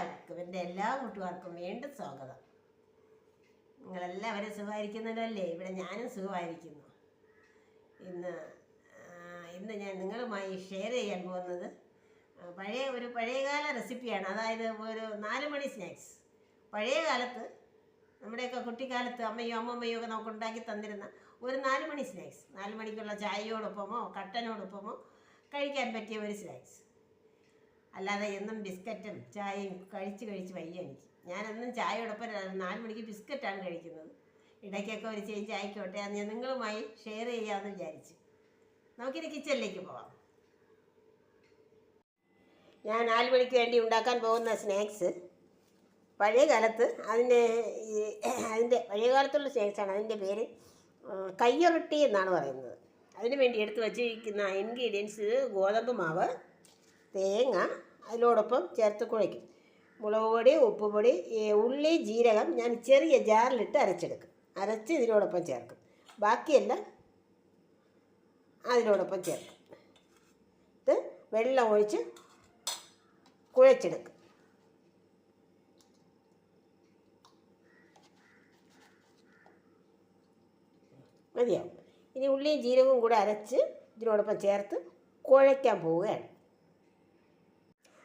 എൻ്റെ എല്ലാ കൂട്ടുകാർക്കും വീണ്ടും സ്വാഗതം. നിങ്ങളെല്ലാവരും സുഖമായിരിക്കുന്നല്ലോ? ഇവിടെ ഞാനും സുഖമായിരിക്കുന്നു. ഇന്ന് ഞാൻ നിങ്ങളുമായി ഷെയർ ചെയ്യാൻ പോകുന്നത് പഴയകാല റെസിപ്പിയാണ്. അതായത് ഒരു 4 മണി സ്നാക്സ്. പഴയ കാലത്ത് നമ്മുടെയൊക്കെ കുട്ടിക്കാലത്ത് അമ്മമ്മയും ഒക്കെ നമുക്ക് ഉണ്ടാക്കി തന്നിരുന്ന ഒരു 4 മണി സ്നാക്സ്. 4 മണിക്കുള്ള ചായയോടൊപ്പമോ കട്ടനോടൊപ്പമോ കഴിക്കാൻ പറ്റിയ ഒരു സ്നാക്സ്. അല്ലാതെ എന്നും ബിസ്ക്കറ്റും ചായയും കഴിച്ച് വയ്യ എനിക്ക്. ഞാനെന്നും ചായയോടൊപ്പം 4 മണിക്ക് ബിസ്ക്കറ്റാണ് കഴിക്കുന്നത്. ഇടയ്ക്കൊക്കെ ഒരു ചേഞ്ച് ആയിക്കോട്ടെ, അത് ഞാൻ നിങ്ങളുമായി ഷെയർ ചെയ്യാമെന്ന് വിചാരിച്ചു. നമുക്കിനി കിച്ചണിലേക്ക് പോവാം. ഞാൻ 4 മണിക്ക് വേണ്ടി ഉണ്ടാക്കാൻ പോകുന്ന സ്നാക്സ് പഴയ കാലത്ത് അതിൻ്റെ പഴയ കാലത്തുള്ള സ്നാക്സാണ്. അതിൻ്റെ പേര് കയ്യൊറട്ടി എന്നാണ് പറയുന്നത്. അതിന് വേണ്ടി എടുത്ത് വച്ചിരിക്കുന്ന ഇൻഗ്രീഡിയൻസ് ഗോതമ്പ് മാവ്, തേങ്ങ, അതിനോടൊപ്പം ചേർത്ത് കുഴയ്ക്കും. മുളക് പൊടി, ഉപ്പുപൊടി, ഉള്ളി, ജീരകം ഞാൻ ചെറിയ ജാറിലിട്ട് അരച്ച് ഇതിനോടൊപ്പം ചേർക്കും. ബാക്കിയെല്ലാം അതിനോടൊപ്പം ചേർക്കും. ഇത് വെള്ളം ഒഴിച്ച് കുഴച്ചെടുക്കും. മതിയാവും. ഇനി ഉള്ളിയും ജീരകവും കൂടെ അരച്ച് ഇതിനോടൊപ്പം ചേർത്ത് കുഴയ്ക്കാൻ പോവുകയാണ്.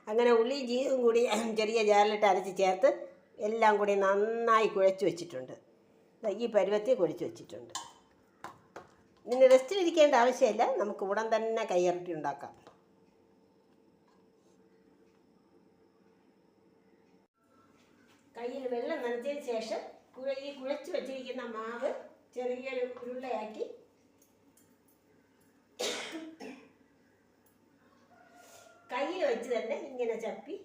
അങ്ങനെ ഉള്ളിയും ജീരകവും കൂടി ചെറിയ ജാറിലിട്ട് അരച്ച് ചേർത്ത് എല്ലാം കൂടി നന്നായി കുഴച്ച് വെച്ചിട്ടുണ്ട്. ഈ പരുവത്തിൽ കുഴച്ച് വെച്ചിട്ടുണ്ട്. ഇതിന് റെസ്റ്റിലിരിക്കേണ്ട ആവശ്യമില്ല, നമുക്ക് ഉടൻ തന്നെ കയ്യിറട്ടി ഉണ്ടാക്കാം. കയ്യിൽ വെള്ളം നനച്ചതിന് ശേഷം ഈ കുഴച്ച് വെച്ചിരിക്കുന്ന മാവ് ചെറിയൊരു ഉരുളയാക്കി കയ്യിൽ വെച്ച് തന്നെ ഇങ്ങനെ ചപ്പി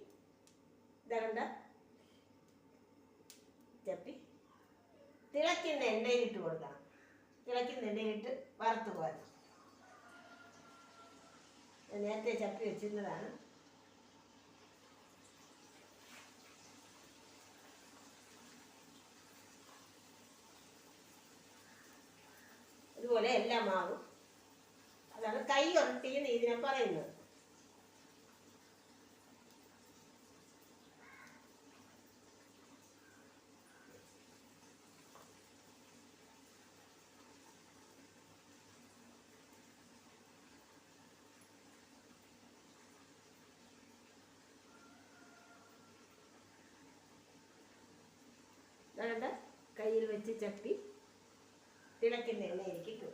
തിളയ്ക്കുന്ന എണ്ണയിലിട്ട് കൊടുക്കണം. തിളയ്ക്കുന്ന എണ്ണയിലിട്ട് വറുത്ത് പോരണം. നേരത്തെ ചപ്പി വെച്ചിരുന്നതാണ്. അതുപോലെ എല്ലാ മാവും. അതാണ് കയ്യൊറട്ടി എന്ന് ഇതിനെ പറയുന്നത്. കയ്യിൽ വെച്ച് ചപ്പി തിളയ്ക്കുന്ന എണ്ണയിലേക്ക് ഇട്ടു.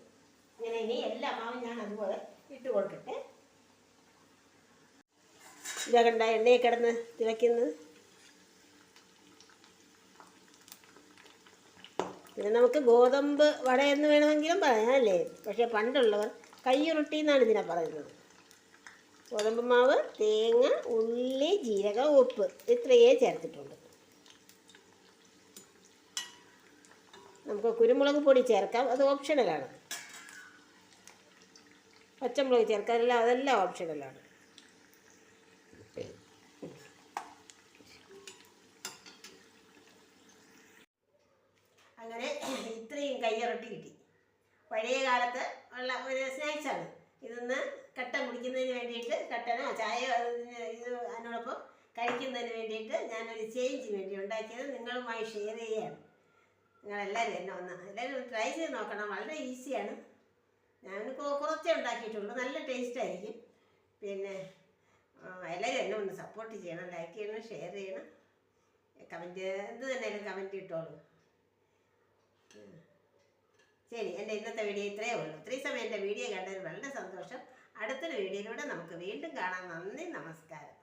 ഇങ്ങനെ ഇനി എല്ലാ മാവും ഞാൻ അതുപോലെ ഇട്ട് കൊടുക്കട്ടെ. ഇതാകണ്ട എണ്ണയിൽ കിടന്ന് തിളയ്ക്കുന്നത്. പിന്നെ നമുക്ക് ഗോതമ്പ് വട എന്ന് വേണമെങ്കിലും പറയാം അല്ലേ? പക്ഷേ പണ്ടുള്ളവർ കയ്യുരുട്ടി എന്നാണ് ഇതിനെ പറയുന്നത്. ഗോതമ്പ് മാവ്, തേങ്ങ, ഉള്ളി, ജീരകം, ഉപ്പ് ഇത്രയേ ചേർത്തിട്ടുണ്ട്. നമുക്ക് കുരുമുളക് പൊടി ചേർക്കാം, അത് ഓപ്ഷണലാണ്. പച്ചമുളക് ചേർക്കാറില്ല, അതെല്ലാം ഓപ്ഷണലാണ്. അങ്ങനെ ഇത്രയും കയ്യിറട്ടി കിട്ടി. പഴയ കാലത്ത് ഉള്ള ഒരു സ്നാക്സാണ്. ഇതൊന്ന് കട്ടൻ കുടിക്കുന്നതിന് വേണ്ടിയിട്ട്, കട്ടനോ ചായയോ ഇത് അതിനോടൊപ്പം കഴിക്കുന്നതിന് വേണ്ടിയിട്ട് ഞാനൊരു ചേഞ്ചിന് വേണ്ടി ഉണ്ടാക്കിയത് നിങ്ങളുമായി ഷെയർ ചെയ്യുകയാണ്. നിങ്ങളെല്ലാവരും എല്ലാവരും ട്രൈ ചെയ്ത് നോക്കണം. വളരെ ഈസിയാണ്. ഞാൻ കുറച്ചേ ഉണ്ടാക്കിയിട്ടുള്ളൂ. നല്ല ടേസ്റ്റ് ആയിരിക്കും. പിന്നെ എല്ലാവരും എന്നെ ഒന്ന് സപ്പോർട്ട് ചെയ്യണം, ലൈക്ക് ചെയ്യണം, ഷെയർ ചെയ്യണം, കമൻറ്റ് എന്ത് തന്നെയാലും കമൻറ്റ് ഇട്ടോളൂ. ശരി, എൻ്റെ ഇന്നത്തെ വീഡിയോ ഇത്രയേ ഉള്ളൂ. ഇത്രയും സമയം എൻ്റെ വീഡിയോ കണ്ടതിൽ വളരെ സന്തോഷം. അടുത്തൊരു വീഡിയോയിലൂടെ നമുക്ക് വീണ്ടും കാണാം. നന്ദി, നമസ്കാരം.